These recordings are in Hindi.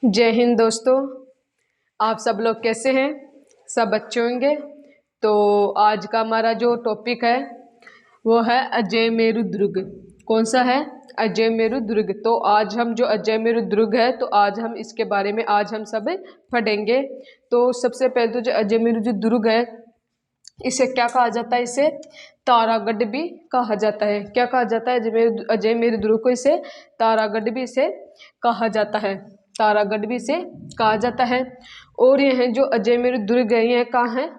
जय हिंद दोस्तों। आप सब लोग कैसे हैं? सब अच्छे होंगे। तो आज का हमारा जो टॉपिक है वो है अजय मेरु दुर्ग। कौन सा है? अजय मेरु दुर्ग। तो आज हम जो अजय मेरु दुर्ग है तो आज हम इसके बारे में आज हम सब पढ़ेंगे। तो सबसे पहले तो जो अजय मेरु जो दुर्ग है इसे क्या कहा जाता है? इसे तारागढ़ भी कहा जाता है। क्या कहा जाता है? अजय मेरु दुर्ग को इसे तारागढ़ भी इसे कहा जाता है। तारागढ़ भी इसे कहा जाता है। और यह जो अजय मेरु दुर्ग है यह कहाँ है?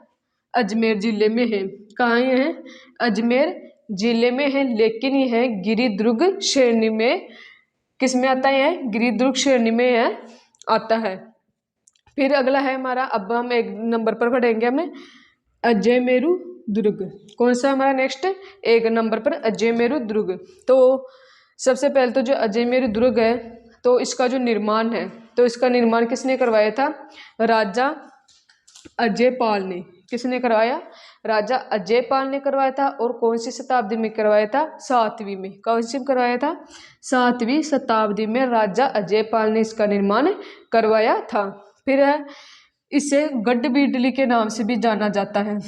अजमेर जिले में है। कहाँ ये है? अजमेर जिले में है। लेकिन यह गिरिदुर्ग श्रेणी में किस में आता है? यह गिरिदुर्ग श्रेणी में यह आता है। फिर अगला है हमारा, अब हम एक नंबर पर पढ़ेंगे हमें अजय मेरु दुर्ग। कौन सा हमारा नेक्स्ट? एक नंबर पर अजय मेरु दुर्ग। तो सबसे पहले तो जो अजय मेरु दुर्ग है तो इसका जो निर्माण है तो इसका निर्माण किसने करवाया था? राजा अजय पाल ने। किसने करवाया? राजा अजय पाल ने करवाया था। और कौन सी शताब्दी में करवाया था? 7वीं में। कौन सी में करवाया था? 7वीं शताब्दी में राजा अजय पाल ने इसका निर्माण करवाया था। फिर है इसे गढ़बीडली के नाम से भी जाना जाता है।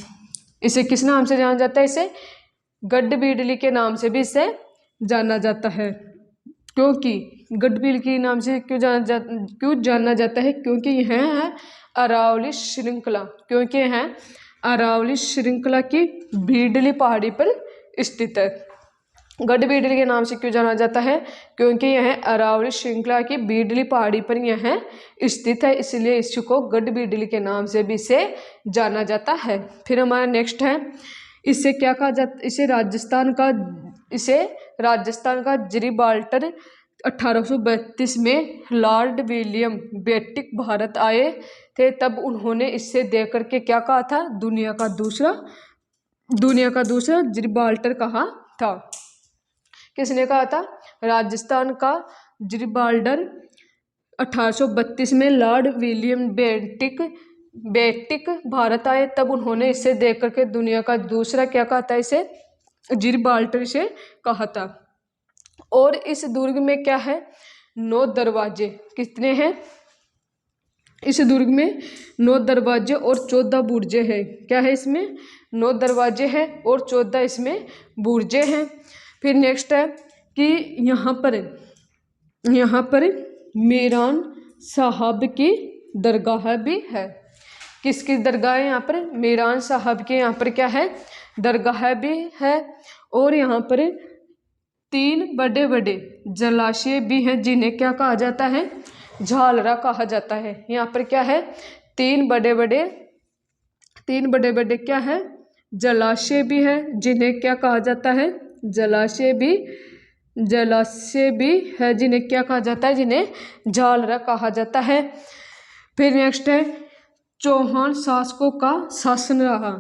इसे किस नाम से जाना जाता है? इसे गढ़बीडली के नाम से भी इसे जाना जाता है। क्योंकि गढ़बीडली के नाम से क्यों जाना जाता है? क्योंकि यह है अरावली श्रृंखला। क्योंकि यह अरावली श्रृंखला की बीडली पहाड़ी पर स्थित है। गढ़बीडली के नाम से क्यों जाना जाता है? क्योंकि यह अरावली श्रृंखला की बीडली पहाड़ी पर यह स्थित है, इसलिए इसको गढ़बीडली के नाम से भी इसे जाना जाता है। फिर हमारा नेक्स्ट है, इसे क्या कहा जाता? इसे राजस्थान का जिब्राल्टर 1832 में लॉर्ड विलियम बेंटिक भारत आए थे, तब उन्होंने इसे देख करके क्या कहा था? दुनिया का दूसरा जिब्राल्टर कहा था। किसने कहा था? राजस्थान का जिब्राल्टर 1832 में लॉर्ड विलियम बेंटिक भारत आए, तब उन्होंने इसे देख करके दुनिया का दूसरा क्या कहा था? इसे जिब्राल्टर इसे कहा था। और इस दुर्ग में क्या है? 9 दरवाजे। कितने हैं? इस दुर्ग में 9 दरवाजे और 14 बुर्जे हैं। क्या है इसमें? 9 दरवाजे हैं और 14 इसमें बुर्जे हैं। फिर नेक्स्ट है कि यहाँ पर मीरान साहब की दरगाह भी है। किसकी दरगाह है? यहाँ पर मीरान साहब के यहाँ पर क्या है? दरगाह भी है। और यहाँ पर 3 बड़े बड़े जलाशय भी हैं जिन्हें क्या कहा जाता है? झालरा कहा जाता है। यहाँ पर क्या है? 3 बड़े बड़े क्या है? जलाशय भी है जिन्हें क्या कहा जाता है? जलाशय भी है जिन्हें क्या कहा जाता है? जिन्हें झालरा कहा जाता है। फिर नेक्स्ट है चौहान शासकों का शासन रहा।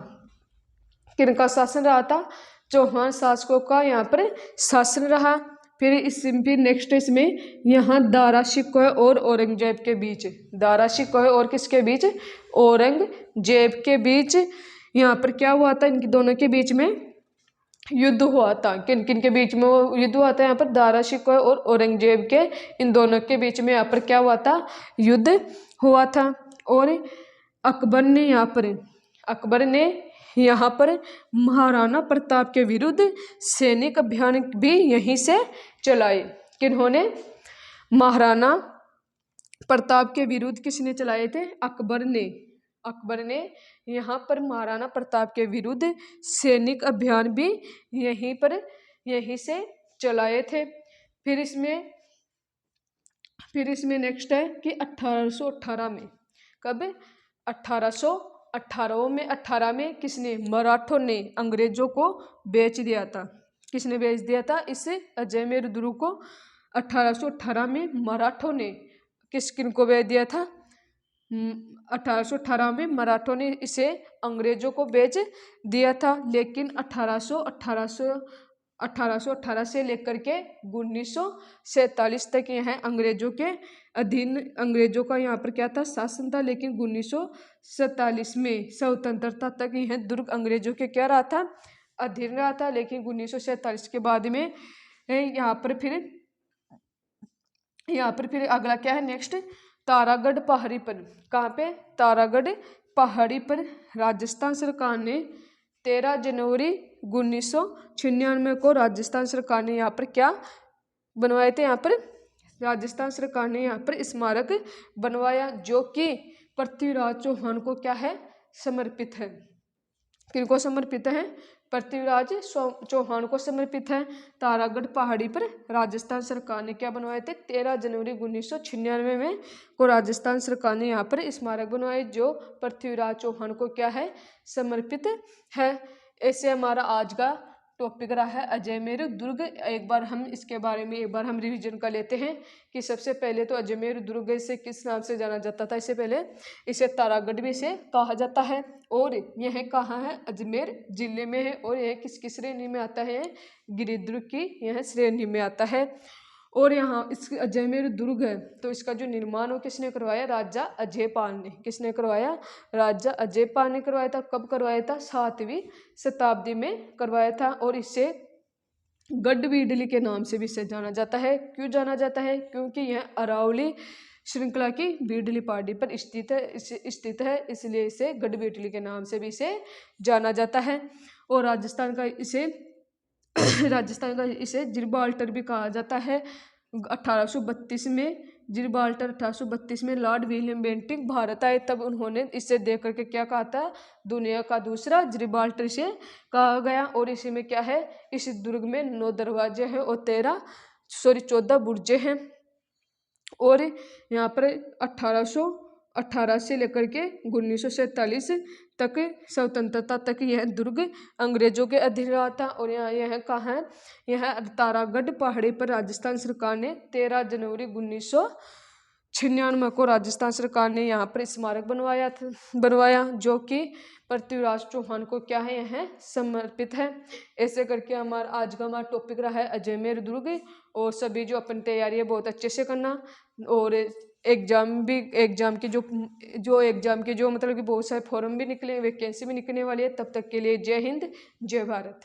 किनका शासन रहा था? चौहान शासकों का यहाँ पर शासन रहा। फिर नेक्स्ट इसमें यहाँ दारा शिकोह और औरंगजेब के बीच, दारा शिकोह और किसके बीच? औरंगजेब के बीच यहाँ पर क्या हुआ था? इनके दोनों के बीच में युद्ध हुआ था। किन किन के बीच में वो युद्ध हुआ था? यहाँ पर दारा शिकोह और औरंगजेब के, इन दोनों के बीच में यहाँ पर क्या हुआ था? युद्ध हुआ था। और अकबर ने यहाँ पर महाराणा प्रताप के विरुद्ध सैनिक अभियान भी यहीं से चलाए। किन्होंने? महाराणा प्रताप के विरुद्ध किसने चलाए थे? अकबर ने यहाँ पर महाराणा प्रताप के विरुद्ध सैनिक अभियान भी यहीं से चलाए थे। फिर इसमें नेक्स्ट है कि 1818 में, कब? 1818 में किसने? मराठों ने अंग्रेजों को बेच दिया था। किसने बेच दिया था? इस अजय मेरु दुर्ग को 1818 में मराठों ने किनको बेच दिया था? 1818 में मराठों ने इसे अंग्रेजों को बेच दिया था। लेकिन 1818 से लेकर के 1947 तक यह अंग्रेजों के अधीन, अंग्रेजों का यहाँ पर क्या था? शासन था। लेकिन 1947 में स्वतंत्रता तक यह दुर्ग अंग्रेजों के क्या रहा था? अधीन रहा था। लेकिन 1947 के बाद में यहाँ पर फिर अगला क्या है? नेक्स्ट तारागढ़ पहाड़ी पर, कहाँ पे, तारागढ़ पहाड़ी पर राजस्थान सरकार ने 13 जनवरी 1996 को राजस्थान सरकार ने यहाँ पर क्या बनवाए थे, यहाँ पर राजस्थान सरकार ने यहाँ पर स्मारक बनवाया, जो कि पृथ्वीराज चौहान को क्या है, समर्पित है। किनको समर्पित है, पृथ्वीराज चौहान को समर्पित है। तारागढ़ पहाड़ी पर राजस्थान सरकार ने क्या बनवाए थे, 13 जनवरी 1996 में को राजस्थान सरकार ने यहाँ पर स्मारक बनवाए, जो पृथ्वीराज चौहान को क्या है, समर्पित है। ऐसे हमारा आज का टॉपिक रहा है अजमेर दुर्ग। एक बार हम इसके बारे में रिवीजन कर लेते हैं कि सबसे पहले तो अजमेर दुर्ग इसे किस नाम से जाना जाता था। इससे पहले इसे तारागढ़ भी से कहा जाता है, और यह कहाँ है, अजमेर जिले में है, और यह किस श्रेणी में आता है, गिरिदुर्ग की यह श्रेणी में आता है। और यहाँ इस अजमेर दुर्ग है तो इसका जो निर्माण हो किसने करवाया, राजा अजयपाल ने। किसने करवाया, राजा अजयपाल ने करवाया था। कब करवाया था, 7वीं शताब्दी में करवाया था। और इसे गढ़बीडली के नाम से भी इसे जाना जाता है। क्यों जाना जाता है, क्योंकि यह अरावली श्रृंखला की बीडली पहाड़ी पर स्थित है, इसलिए इसे गढ़बीडली के नाम से भी इसे जाना जाता है। और राजस्थान का इसे जिब्राल्टर भी कहा जाता है। 1832 में जिब्राल्टर, 1832 में लॉर्ड विलियम बेंटिंक भारत आए, तब उन्होंने इसे देख करके क्या कहा था, दुनिया का दूसरा जिब्राल्टर से कहा गया। और इसी में क्या है, इस दुर्ग में 9 दरवाजे हैं और 14 बुर्जे हैं। और यहाँ पर 1818 से लेकर के 1947 तक स्वतंत्रता तक यह दुर्ग अंग्रेजों के अधीन रहा था। और यह कहाँ है, यह तारागढ़ पहाड़ी पर राजस्थान सरकार ने 13 जनवरी 1996 को राजस्थान सरकार ने यहाँ पर स्मारक बनवाया, जो कि पृथ्वीराज चौहान को क्या है, यह समर्पित है। ऐसे करके आज का हमारा टॉपिक रहा है अजमेर दुर्ग। और सभी जो अपन तैयारी है बहुत अच्छे से करना, और एग्जाम की जो मतलब कि बहुत सारे फॉर्म भी निकले, वैकेंसी भी निकलने वाली है। तब तक के लिए जय हिंद, जय भारत।